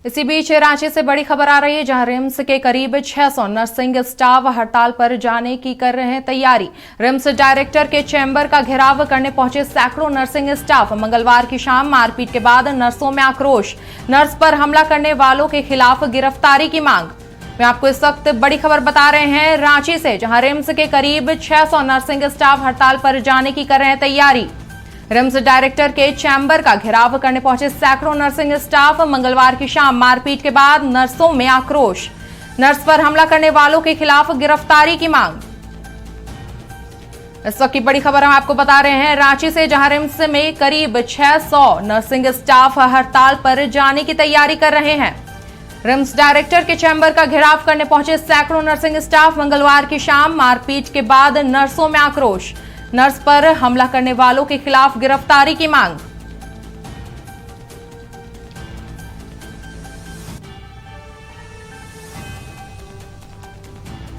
इसी बीच रांची से बड़ी खबर आ रही है, जहां रिम्स के करीब 600 नर्सिंग स्टाफ हड़ताल पर जाने की कर रहे हैं तैयारी। रिम्स डायरेक्टर के चैम्बर का घेराव करने पहुंचे सैकड़ों नर्सिंग स्टाफ। मंगलवार की शाम मारपीट के बाद नर्सों में आक्रोश, नर्स पर हमला करने वालों के खिलाफ गिरफ्तारी की मांग। मैं आपको इस वक्त बड़ी खबर बता रहे हैं रांची से, जहां रिम्स के करीब 600 नर्सिंग स्टाफ हड़ताल पर जाने की कर रहे हैं तैयारी। रिम्स डायरेक्टर के चैम्बर का घेराव करने पहुंचे सैकड़ों नर्सिंग स्टाफ। मंगलवार की शाम मारपीट के बाद नर्सों में आक्रोश, नर्स पर हमला करने वालों के खिलाफ गिरफ्तारी की मांग। इस वक्त की बड़ी खबर हम आपको बता रहे हैं रांची से, जहां रिम्स में करीब 600 नर्सिंग स्टाफ हड़ताल पर जाने की तैयारी कर रहे हैं। रिम्स डायरेक्टर के चैम्बर का घेराव करने पहुंचे सैकड़ों नर्सिंग स्टाफ। मंगलवार की शाम मारपीट के बाद नर्सों में आक्रोश, नर्स पर हमला करने वालों के खिलाफ गिरफ्तारी की मांग।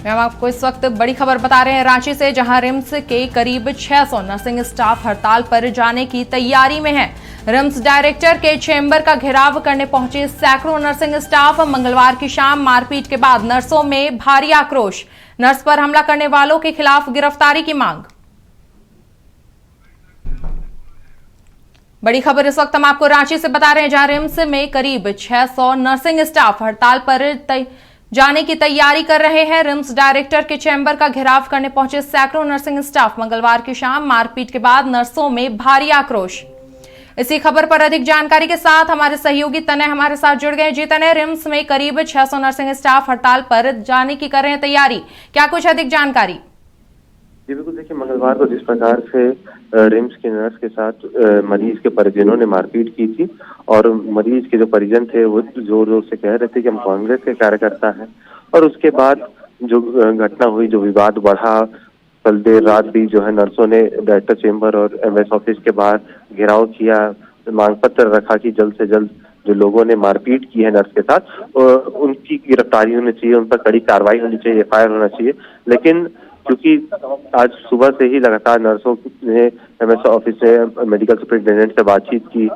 हम आपको इस वक्त बड़ी खबर बता रहे हैं रांची से, जहां रिम्स के करीब 600 नर्सिंग स्टाफ हड़ताल पर जाने की तैयारी में है। रिम्स डायरेक्टर के चैम्बर का घेराव करने पहुंचे सैकड़ों नर्सिंग स्टाफ। मंगलवार की शाम मारपीट के बाद नर्सों में भारी आक्रोश, नर्स पर हमला करने वालों के खिलाफ गिरफ्तारी की मांग। बड़ी खबर इस वक्त हम आपको रांची से बता रहे हैं, जहां रिम्स में करीब 600 नर्सिंग स्टाफ हड़ताल पर जाने की तैयारी कर रहे हैं। रिम्स डायरेक्टर के चैम्बर का घेराव करने पहुंचे सैकड़ों नर्सिंग स्टाफ। मंगलवार की शाम मारपीट के बाद नर्सों में भारी आक्रोश। इसी खबर पर अधिक जानकारी के साथ हमारे सहयोगी तनय हमारे साथ जुड़ गए। जी तनय, रिम्स में करीब 600 नर्सिंग स्टाफ हड़ताल पर जाने की कर रहे हैं तैयारी, क्या कुछ अधिक जानकारी? जी बिल्कुल, देखिए मंगलवार को जिस प्रकार से रिम्स के नर्स के साथ मरीज के परिजनों ने मारपीट की थी और मरीज के जो परिजन थे वो जोर जोर से कह रहे थे कि हम कांग्रेस के कार्यकर्ता हैं, और उसके बाद जो घटना हुई, जो विवाद बढ़ा, कल देर रात भी जो है नर्सों ने डायरेक्टर चेंबर और एमएस ऑफिस के बाहर घेराव किया, मांग पत्र रखा कि जल्द से जल्द जो लोगों ने मारपीट की है नर्स के साथ उनकी गिरफ्तारी होनी चाहिए, उन पर कड़ी कार्रवाई होनी चाहिए, एफआईआर होना चाहिए। लेकिन क्योंकि आज सुबह से ही लगातार नर्सों ने एमएस ऑफिस से मेडिकल सुपरिटेंडेंट से बातचीत की,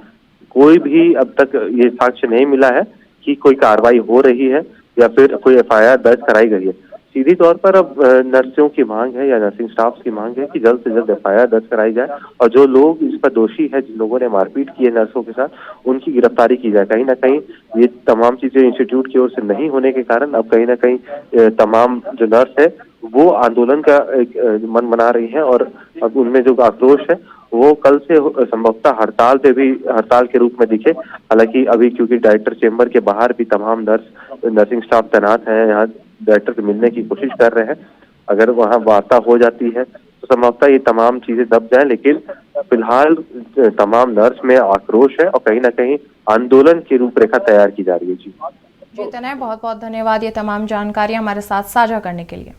कोई भी अब तक ये साक्ष्य नहीं मिला है कि कोई कार्रवाई हो रही है या फिर कोई एफआईआर दर्ज कराई गई है। सीधी तौर पर अब नर्सों की मांग है या नर्सिंग स्टाफ की मांग है कि जल्द से जल्द एफआईआर दर्ज कराई जाए और जो लोग इस पर दोषी है, जिन लोगों ने मारपीट की है नर्सों के साथ, उनकी गिरफ्तारी की जाए। कहीं ना कहीं ये तमाम चीजें इंस्टीट्यूट की ओर से नहीं होने के कारण अब कहीं ना कहीं तमाम जो नर्स है वो आंदोलन का मन बना रही है और अब उनमें जो आक्रोश है वो कल से संभवतः हड़ताल के रूप में दिखे। हालांकि अभी क्योंकि डायरेक्टर चेंबर के बाहर भी तमाम नर्सिंग स्टाफ तैनात है, यहाँ डायरेक्टर से मिलने की कोशिश कर रहे हैं। अगर वहाँ वार्ता हो जाती है तो संभवतः ये तमाम चीजें दब जाए, लेकिन फिलहाल तमाम नर्स में आक्रोश है और कहीं ना कहीं आंदोलन की रूपरेखा तैयार की जा रही है। जी तनय, बहुत बहुत धन्यवाद ये तमाम जानकारी हमारे साथ साझा करने के लिए।